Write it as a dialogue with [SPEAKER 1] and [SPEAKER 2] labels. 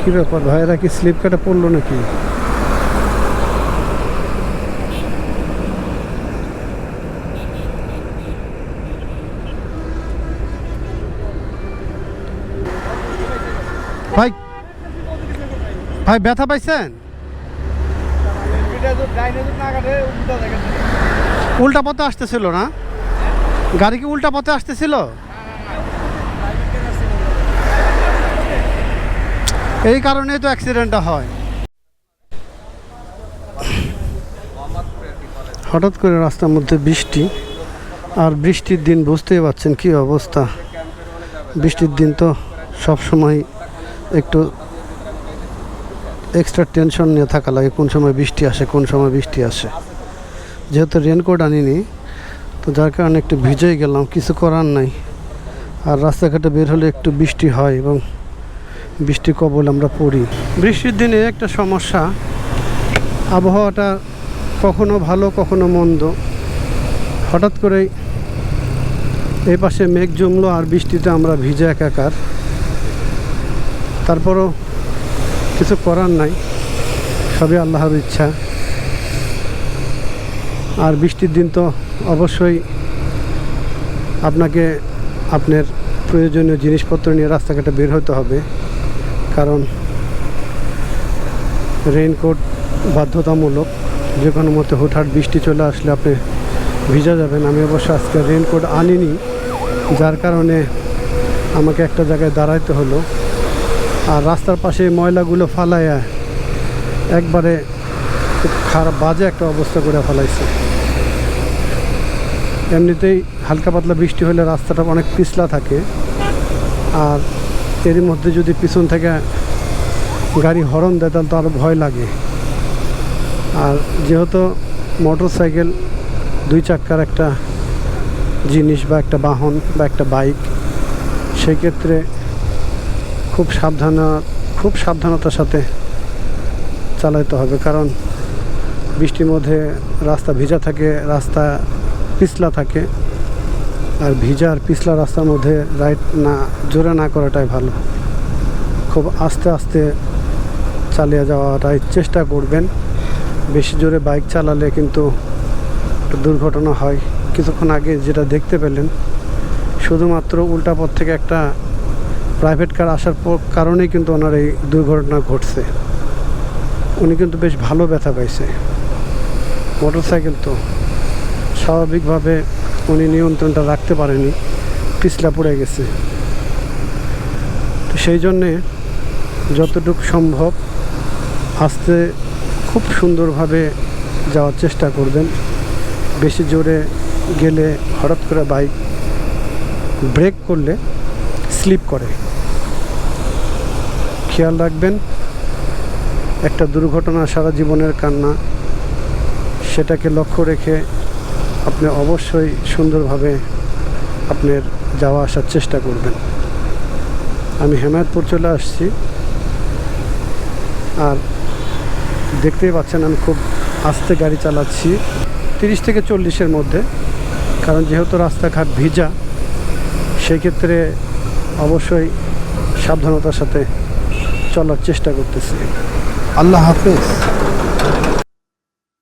[SPEAKER 1] কি ব্যাপার ভাইরা কি স্লিপ কাটে পড়লো নাকি? ভাই ভাই ব্যথা পাইছেন? উল্টা পথে আসতেছিল না? গাড়ি কি উল্টা পথে আসতেছিল? এই কারণেই তো অ্যাক্সিডেন্টটা হয়। হঠাৎ করে রাস্তার মধ্যে বৃষ্টি, আর বৃষ্টির দিন বুঝতেই পারছেন কি অবস্থা। বৃষ্টির দিন তো সব সময় একটু এক্সট্রা টেনশন নিয়ে থাকা লাগে, কোন সময় বৃষ্টি আসে কোন সময় বৃষ্টি আসে। যেহেতু রেনকোট আনিনি, তো যার কারণে একটু ভিজেই গেলাম, কিছু করার নাই। আর রাস্তাঘাটে বের হলে একটু বৃষ্টি হয় এবং বৃষ্টি কবল আমরা পড়ি। বৃষ্টির দিনে একটা সমস্যা, আবহাওয়াটা কখনো ভালো কখনো মন্দ। হঠাৎ করেই এই পাশে মেঘ জমলো আর বৃষ্টিতে আমরা ভিজে একাকার। তারপরও কিছু করার নাই, সবই আল্লাহর ইচ্ছা। আর বৃষ্টির দিন তো অবশ্যই আপনাকে আপনার প্রয়োজনীয় জিনিসপত্র নিয়ে রাস্তাঘাটে বের হতে হবে, কারণ রেইনকোট বাধ্যতামূলক। যে কোনো মতে হুটহাট বৃষ্টি চলে আসলে আপনি ভিজা যাবেন। আমি অবশ্য আজকে রেইনকোট আনিনি, যার কারণে আমাকে একটা জায়গায় দাঁড়াইতে হলো। আর রাস্তার পাশে ময়লাগুলো ফালাইয়া একবারে খুব খারাপ বাজে একটা অবস্থা করে ফেলাইছে। এমনিতেই হালকা পাতলা বৃষ্টি হলে রাস্তাটা অনেক পিছলা থাকে, আর এরই মধ্যে যদি পিছন থেকে গাড়ি হর্ন দেয় তাহলে তো আরও ভয় লাগে। আর যেহেতু মোটর সাইকেল দুই চাক্কার একটা জিনিস বা একটা বাহন বা একটা বাইক, সেক্ষেত্রে খুব সাবধানতার সাথে চালাতে হবে, কারণ বৃষ্টির মধ্যে রাস্তা ভিজা থাকে, রাস্তা পিছলা থাকে। আর ভিজা আর পিছলা রাস্তার মধ্যে রাইড না জোরে না করাটাই ভালো। খুব আস্তে আস্তে চালিয়ে যাওয়াটাই চেষ্টা করবেন। বেশি জোরে বাইক চালালে কিন্তু দুর্ঘটনা হয়। কিছুক্ষণ আগে যেটা দেখতে পেলেন, শুধুমাত্র উল্টা পথ থেকে একটা প্রাইভেট কার আসার কারণেই কিন্তু ওনার এই দুর্ঘটনা ঘটছে। উনি কিন্তু বেশ ভালো ব্যথা পাইছে। মোটর সাইকেল তো স্বাভাবিকভাবে উনি নিয়ন্ত্রণটা রাখতে পারেনি, পিছলা পড়ে গেছে। তো সেই জন্যে যতটুকু সম্ভব আস্তে খুব সুন্দরভাবে যাওয়ার চেষ্টা করবেন। বেশি জোরে গেলে হঠাৎ করে বাইক ব্রেক করলে স্লিপ করে, খেয়াল রাখবেন। একটা দুর্ঘটনা সারা জীবনের কান্না, সেটাকে লক্ষ্য রেখে আপনি অবশ্যই সুন্দরভাবে আপনার যাওয়া আসার চেষ্টা করবেন। আমি হেমায়তপুর চলে আসছি, আর দেখতেই পাচ্ছেন আমি খুব আস্তে গাড়ি চালাচ্ছি, 30 থেকে 40-এর মধ্যে। কারণ যেহেতু রাস্তাঘাট ভিজা, সেই ক্ষেত্রে অবশ্যই সাবধানতার সাথে চলার চেষ্টা করতেছি। আল্লাহ হাফেজ।